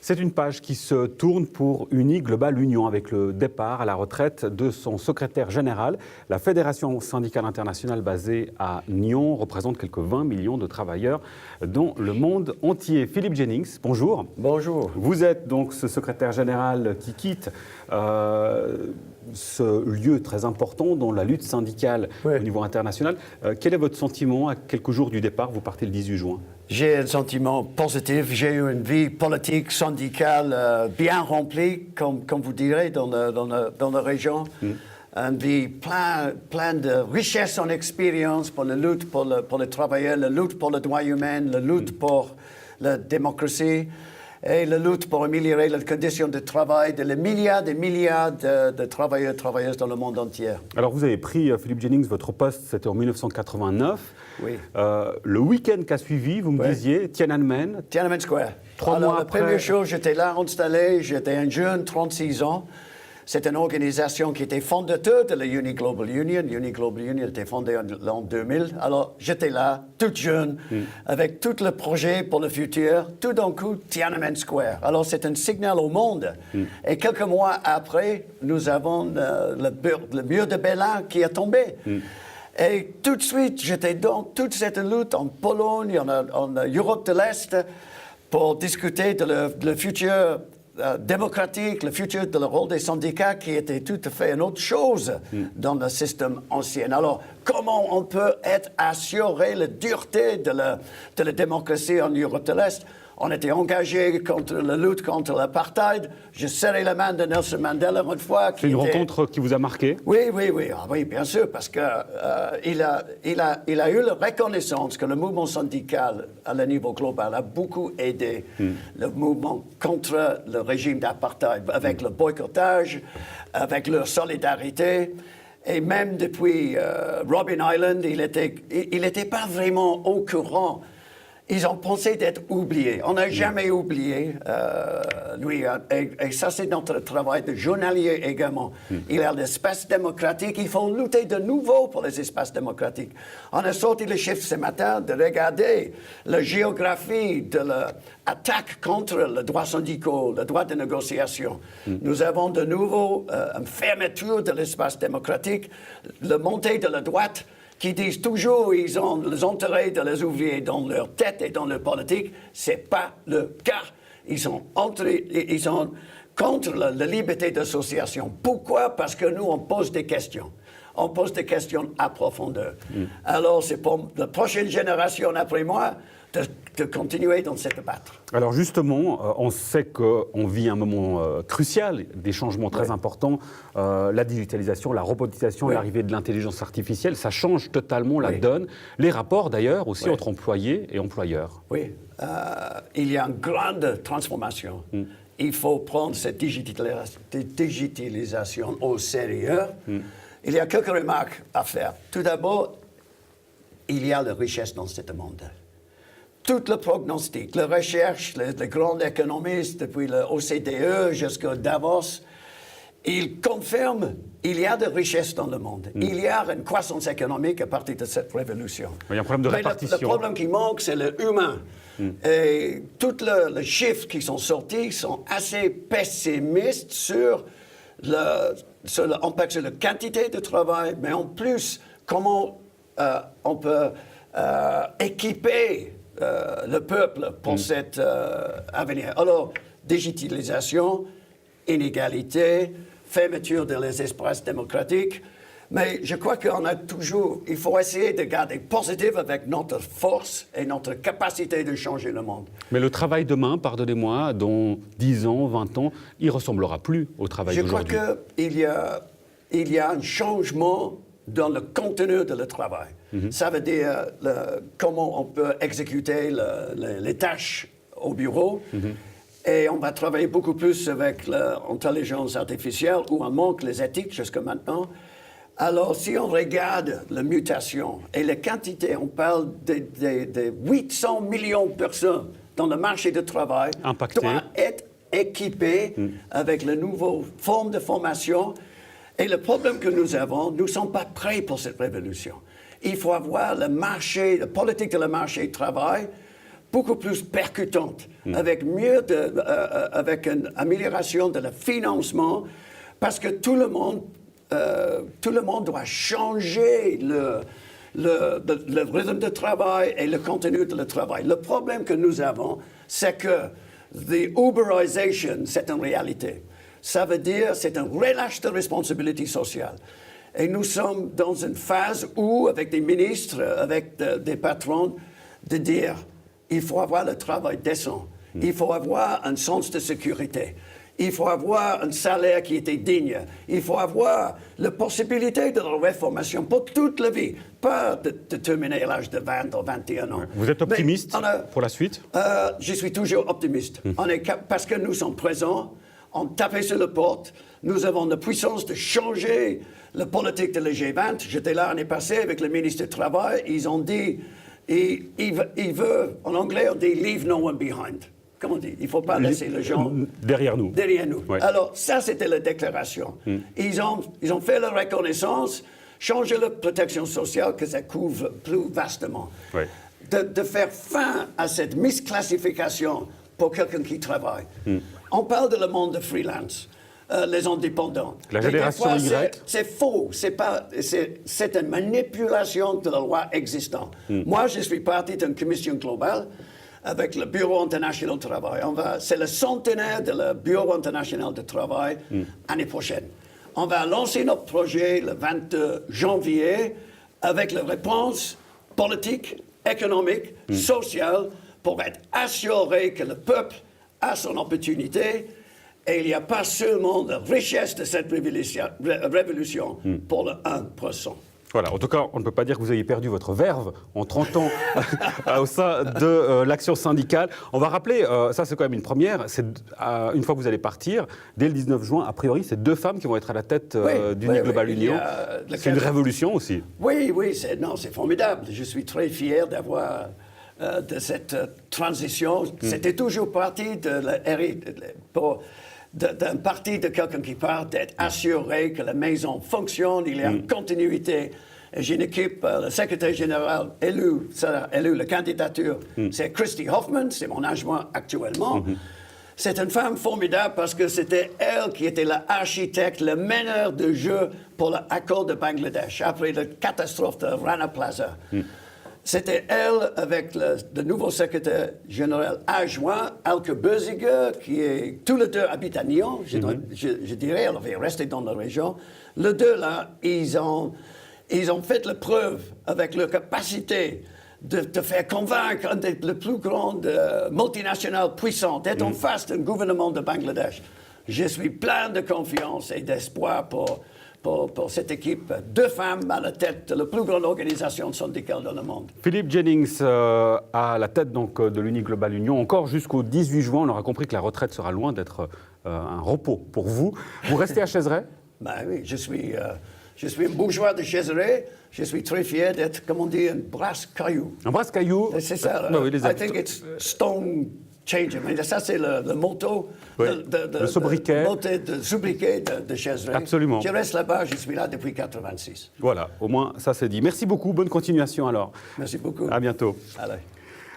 C'est une page qui se tourne pour Uni Global Union avec le départ à la retraite de son secrétaire général. La Fédération syndicale internationale basée à Nyon représente quelques 20 millions de travailleurs dans le monde entier. Philippe Jennings, bonjour. Bonjour. Vous êtes donc ce secrétaire général qui quitte ce lieu très important dans la lutte syndicale au niveau international. Quel est votre sentiment à quelques jours du départ? Vous partez le 18 juin. J'ai un sentiment positif. J'ai eu une vie politique, syndicale bien remplie, comme vous direz, dans la région. Une vie plein de richesse en expérience pour la lutte pour les travailleurs, la lutte pour les droits humains, la lutte pour la démocratie et la lutte pour améliorer les conditions de travail de milliards de travailleurs et travailleuses dans le monde entier. Alors vous avez pris, Philippe Jennings, votre poste, c'était en 1989. Oui. Le week-end qui a suivi, vous me disiez, Tiananmen. Tiananmen Square. 3 mois la après. première chose, j'étais là installé, j'étais un jeune, 36 ans. C'est une organisation qui était fondateur de la Uni Global Union. Uni Global Union était fondée en l'an 2000. Alors, j'étais là, toute jeune, avec tout le projet pour le futur. Tout d'un coup, Tiananmen Square. Alors, c'est un signal au monde. Et quelques mois après, nous avons le mur de Berlin qui est tombé. Et tout de suite, j'étais dans toute cette lutte en Pologne, en Europe de l'Est, pour discuter de le futur démocratique, le futur de le rôle des syndicats qui était tout à fait une autre chose dans le système ancien. Alors, comment on peut être assuré la dureté de la démocratie en Europe de l'Est? On était engagé contre la lutte contre l'apartheid. J'ai serré la main de Nelson Mandela une fois. C'est une rencontre qui vous a marqué? Oui. Ah, oui, bien sûr, parce que il a eu la reconnaissance que le mouvement syndical à le niveau global a beaucoup aidé le mouvement contre le régime d'apartheid, avec le boycottage, avec leur solidarité. Et même depuis Robben Island, il était pas vraiment au courant. Ils ont pensé d'être oubliés. On n'a jamais oublié, lui. Et ça, c'est notre travail de journalier également. Il y a l'espace démocratique. Il faut lutter de nouveau pour les espaces démocratiques. On a sorti le chiffre ce matin de regarder la géographie de l'attaque contre le droit syndical, le droit de négociation. Nous avons de nouveau une fermeture de l'espace démocratique, la montée de la droite, qui disent toujours qu'ils ont les intérêts de les ouvriers dans leur tête et dans leur politique. Ce n'est pas le cas. Ils sont contre la liberté d'association. Pourquoi? Parce que nous, on pose des questions. On pose des questions à profondeur. Alors, c'est pour la prochaine génération après moi de continuer dans cette battre. Alors justement, on sait qu'on vit un moment crucial, des changements très importants, la digitalisation, la robotisation, l'arrivée de l'intelligence artificielle, ça change totalement la donne. Les rapports d'ailleurs aussi entre employés et employeurs. Oui, il y a une grande transformation. Il faut prendre cette digitalisation au sérieux. Il y a quelques remarques à faire. Tout d'abord, il y a la richesse dans ce monde. Tout le prognostic, la recherche, les grands économistes, depuis l'OCDE jusqu'à Davos, ils confirment qu'il y a de richesse dans le monde. Il y a une croissance économique à partir de cette révolution. Il y a un problème de répartition. Le problème qui manque, c'est l'humain. Et tous les chiffres qui sont sortis sont assez pessimistes sur l'impact sur la quantité de travail, mais en plus, comment on peut équiper le peuple pour cet avenir. Alors, digitalisation, inégalité, fermeture des espaces démocratiques. Mais je crois il faut essayer de garder positif avec notre force et notre capacité de changer le monde. Mais le travail demain, pardonnez-moi, dans 10 ans, 20 ans, il ne ressemblera plus au travail d'aujourd'hui. Je crois qu'il y a un changement dans le contenu de le travail. Ça veut dire comment on peut exécuter les tâches au bureau. Et on va travailler beaucoup plus avec l'intelligence artificielle où on manque les éthiques jusqu'à maintenant. Alors, si on regarde la mutation et la quantité, on parle de 800 millions de personnes dans le marché du travail doivent être équipées avec les nouvelles formes de formation. Et le problème que nous avons, nous ne sommes pas prêts pour cette révolution. Il faut avoir la politique de le marché du travail beaucoup plus percutante, avec avec une amélioration de le financement, parce que tout le monde doit changer le rythme de travail et le contenu de le travail. Le problème que nous avons, c'est que the Uberization, c'est une réalité. Ça veut dire c'est un relâche de responsabilité sociale. Et nous sommes dans une phase où, avec des ministres, avec des patrons, de dire il faut avoir le travail décent, il faut avoir un sens de sécurité, il faut avoir un salaire qui était digne, il faut avoir la possibilité de la réformation pour toute la vie, pas de terminer à l'âge de 20 ou 21 ans. Vous êtes optimiste pour la suite? Je suis toujours optimiste. Parce que nous sommes présents, on tape sur la porte, nous avons la puissance de changer la politique de la G20. J'étais là l'année passée avec le ministre du Travail, ils ont dit, il veut, en anglais on dit « leave no one behind ». Comment on dit? Il ne faut pas laisser les gens derrière nous. Derrière nous. Ouais. Alors, ça, c'était la déclaration. Ils ont fait la reconnaissance, changé la protection sociale, que ça couvre plus vastement. Ouais. De faire fin à cette misclassification pour quelqu'un qui travaille. On parle de le monde de freelance, les indépendants. La génération Y. C'est faux. C'est une manipulation de la loi existante. Moi, je suis parti d'une commission globale avec le Bureau international du travail. C'est le centenaire de le Bureau international du travail l'année prochaine. On va lancer notre projet le 22 janvier avec la réponse politique, économique, sociale, pour être assuré que le peuple a son opportunité. Et il n'y a pas seulement la richesse de cette révolution pour le 1%. Voilà, en tout cas, on ne peut pas dire que vous ayez perdu votre verve en 30 ans au sein de l'action syndicale. On va rappeler, ça c'est quand même une première, une fois que vous allez partir, dès le 19 juin, a priori, c'est 2 femmes qui vont être à la tête d'Uni Global Union. C'est une révolution aussi. Oui, c'est formidable. Je suis très fier d'avoir de cette transition. C'était toujours parti d'un parti de quelqu'un qui part, d'être assuré que la maison fonctionne, il y a une continuité. Et j'ai une équipe, le secrétaire général élu la candidature, c'est Christy Hoffman, c'est mon adjoint actuellement. C'est une femme formidable parce que c'était elle qui était l'architecte, le meneur de jeu pour l'accord de Bangladesh, après la catastrophe de Rana Plaza. C'était elle avec le nouveau secrétaire général adjoint, Alke Böziger, qui est tous les deux habitent à Nyon, je dirais, elle avait resté dans la région. Les deux là, ils ont fait la preuve avec leur capacité de faire convaincre une des plus grandes multinationales puissantes d'être en face d'un gouvernement de Bangladesh. Je suis plein de confiance et d'espoir pour cette équipe, 2 femmes à la tête de la plus grande organisation syndicale dans le monde. Philippe Jennings à la tête donc, de l'Uni Global Union, encore jusqu'au 18 juin. On aura compris que la retraite sera loin d'être un repos pour vous. Vous restez à Chézeray? Oui, je suis un bourgeois de Chézeray. Je suis très fier d'être, comme on dit, un brasse-caillou. Un brasse-caillou? C'est ça. Oui, I think it's stone changer. Mais ça, c'est le motto le sobriquet. De sobriquet de Chézeray. Absolument. Je reste là-bas, je suis là depuis 86. Voilà, au moins ça c'est dit. Merci beaucoup, bonne continuation alors. Merci beaucoup. À bientôt. Allez.